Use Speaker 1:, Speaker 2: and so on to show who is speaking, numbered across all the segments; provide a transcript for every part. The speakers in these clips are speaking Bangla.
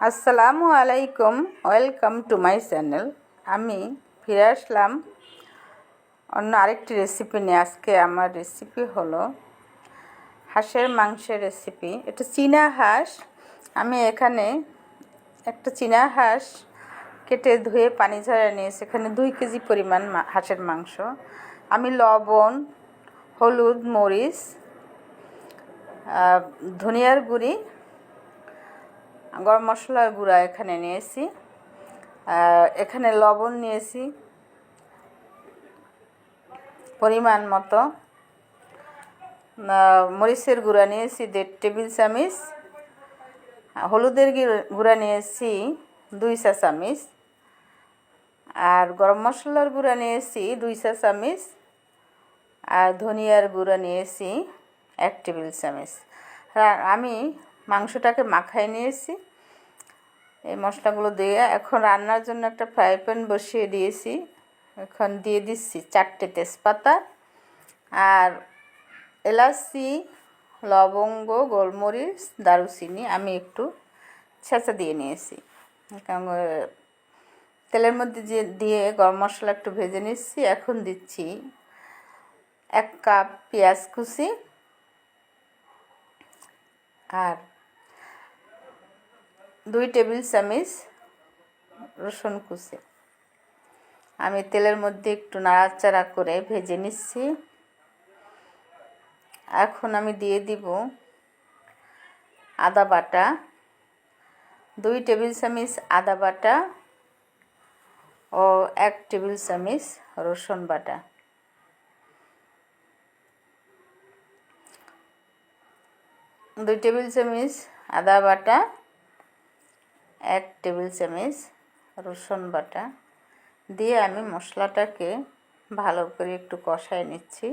Speaker 1: আসসালামু আলাইকুম, ওয়েলকাম টু মাই চ্যানেল। আমি ফিরে আসলাম অন্য আরেকটি রেসিপি নিয়ে। আজকে আমার রেসিপি হলো হাঁসের মাংসের রেসিপি। এটা চীনা হাঁস। আমি এখানে একটা চীনা হাঁস কেটে ধুয়ে পানি ঝরিয়ে নিয়েছি। এখানে 2 কেজি পরিমাণ হাঁসের মাংস। আমি লবণ, হলুদ, মরিচ, ধনিয়ার গুঁড়ি, গরম মশলার গুঁড়া এখানে নিয়েছি। এখানে লবণ নিয়েছি পরিমাণ মতো, মরিচের গুঁড়া নিয়েছি 1.5 টেবিল চামচ, হলুদের গুঁড়া নিয়েছি 2 চা চামচ, আর গরম মশলার গুঁড়া নিয়েছি 2 চা চামচ, আর ধনিয়ার গুঁড়া নিয়েছি 1 টেবিল চামচ। আমি মাংসটাকে মাখায় নিয়েছি। এই মশলাগুলো দিয়ে এখন রান্নার জন্য একটা ফ্রাই প্যান বসিয়ে দিয়েছি। এখন দিয়ে দিচ্ছি 4টে তেজপাতা আর এলাচি, লবঙ্গ, গোলমরিচ, দারুচিনি আমি একটু ছেঁচা দিয়ে নিয়েছি। তেলের মধ্যে দিয়ে গরম মশলা একটু ভেজে নিচ্ছি। এখন দিচ্ছি 1 কাপ পেঁয়াজ কুচি আর 2 টেবিল চামচ রসুন কুচি। আমি তেলের মধ্যে একটু নাড়াচাড়া করে ভেজে নিচ্ছি। এখন আমি দিয়ে দিব আদা বাটা, 2 টেবিল চামচ আদা বাটা ও 1 টেবিল চামচ রসুন বাটা। দুই টেবিল চামচ আদা বাটা, 1 টেবিল চামচ রসুন বাটা দিয়ে আমি মশলাটাকে ভালো করে একটু কষায় নিচ্ছি।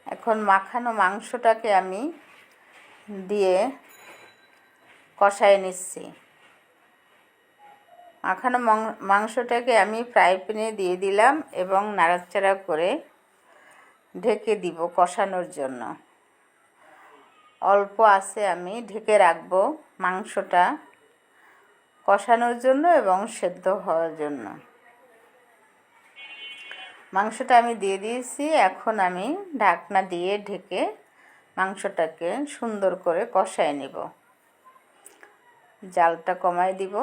Speaker 1: এখন মাখানো মাংসটাকে আমি দিয়ে কষায় নিচ্ছি। মাখানো মাংসটাকে আমি ফ্রাই প্যানে দিয়ে দিলাম এবং নাড়াচাড়া করে ঢেকে দিব কষানোর জন্য। অল্প আঁচে আমি ঢেকে রাখবো মাংসটা কষানোর জন্য এবং সেদ্ধ হওয়ার জন্য। মাংসটা আমি দিয়ে দিয়েছি। এখন আমি ঢাকনা দিয়ে ঢেকে মাংসটাকে সুন্দর করে কষায় নেব। জালটা কমায় দিব।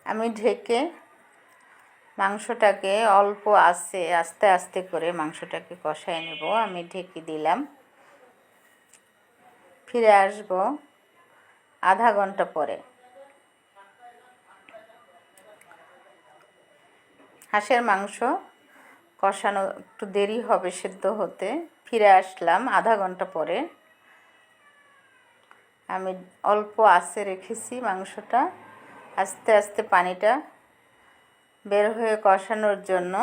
Speaker 1: আমি ঢেকে মাংসটাকে অল্প আঁচে আস্তে আস্তে করে মাংসটাকে কষায় নেব। আমি ঢেকে দিলাম। ফিরে আসব আধা ঘন্টা পরে। হাঁসের মাংস কষানো একটু দেরি হবে সেদ্ধ হতে। ফিরে আসলাম আধা ঘন্টা পরে। আমি অল্প আঁচে রেখেছি মাংসটা। আস্তে আস্তে পানিটা বের হয়ে কষানোর জন্য।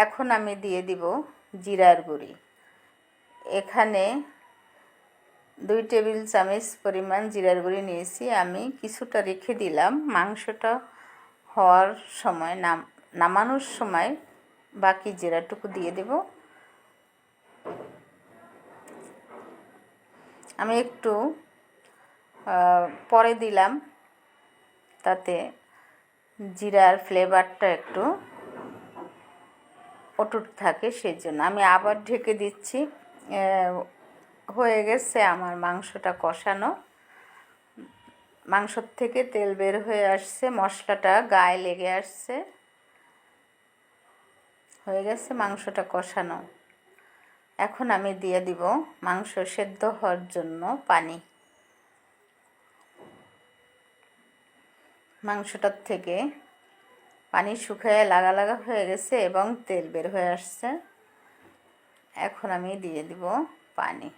Speaker 1: এখন আমি দিয়ে দিব জিরার গুঁড়ি। এখানে 2 টেবিল চামচ পরিমাণ জিরার গুঁড়ি নিয়েছি। আমি কিছুটা রেখে দিলাম মাংসটা হওয়ার সময়, নামানোর সময় বাকি জিরাটুকু দিয়ে দেব। আমি একটু পরে দিলাম, তাতে জিরার ফ্লেভারটা একটু অটুট থাকে, সেই জন্য আমি আবার ঢেকে দিচ্ছি। হয়ে গেছে আমার মাংসটা কষানো। মাংসর থেকে তেল বের হয়ে আসছে, মশলাটা গায়ে লেগে আসছে। হয়ে গেছে মাংসটা কষানো। এখন আমি দিয়ে দিব মাংস সেদ্ধ হওয়ার জন্য পানি। মাংসটার থেকে পানি শুকিয়ে লাগা লাগা হয়ে গেছে এবং তেল বের হয়ে আসছে। এখন আমি দিয়ে দিব পানি।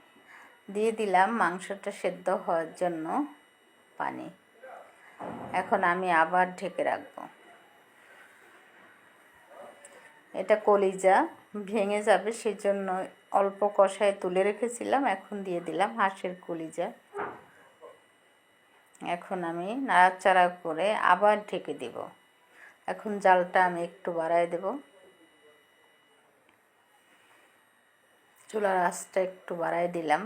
Speaker 1: দিয়ে দিলাম মাংসটা সেদ্ধ হওয়ার জন্য পানি। এখন আমি আবার ঢেকে রাখব। এটা কলিজা ভেঙে যাবে, সেই জন্য অল্প কষায় তুলে রেখেছিলাম। এখন দিয়ে দিলাম হাঁসের কলিজা। এখন আমি নাড়াচাড়া করে আবার ঢেকে দেব। এখন জালটা আমি একটু বাড়ায় দেব, চুলার আঁচটা একটু বাড়ায় দিলাম।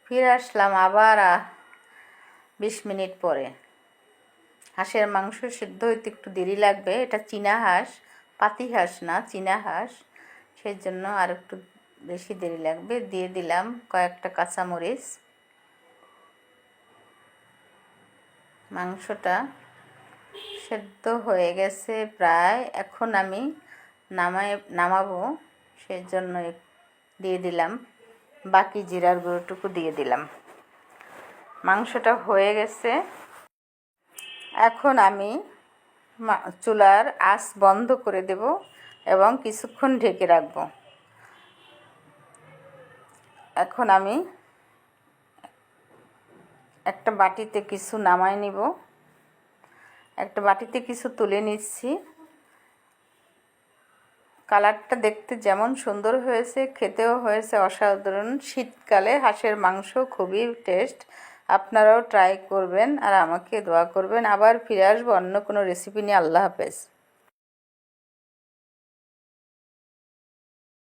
Speaker 1: ফিরে আসলাম আবার 20 মিনিট পরে। হাঁসের মাংস সিদ্ধ হইতে একটু দেরি লাগবে, এটা চীনা হাঁস, পাতি হাঁস না, চীনা হাঁস, সেই জন্য আর একটু বেশি দেরি লাগবে। দিয়ে দিলাম কয়েকটা কাঁচামরিচ। মাংসটা সেদ্ধ হয়ে গেছে প্রায়, এখন আমি নামাবো, সেই জন্য দিয়ে দিলাম বাকি জিরার গুঁড়োটুকু দিয়ে দিলাম। মাংসটা হয়ে গেছে, এখন আমি চুলার আঁচ বন্ধ করে দেব এবং কিছুক্ষণ ঢেকে রাখব। এখন আমি একটা বাটিতে কিছু নামাই নিব, একটা বাটিতে কিছু তুলে নিচ্ছি। কালারটা দেখতে যেমন সুন্দর হয়েছে, খেতেও হয়েছে অসাধারণ। শীতকালে হাঁসের মাংস খুবই টেস্ট, আপনারাও ট্রাই করবেন আর আমাকে দোয়া করবেন। আবার ফিরে আসবো অন্য কোনো রেসিপি নিয়ে। আল্লাহ হাফেজ।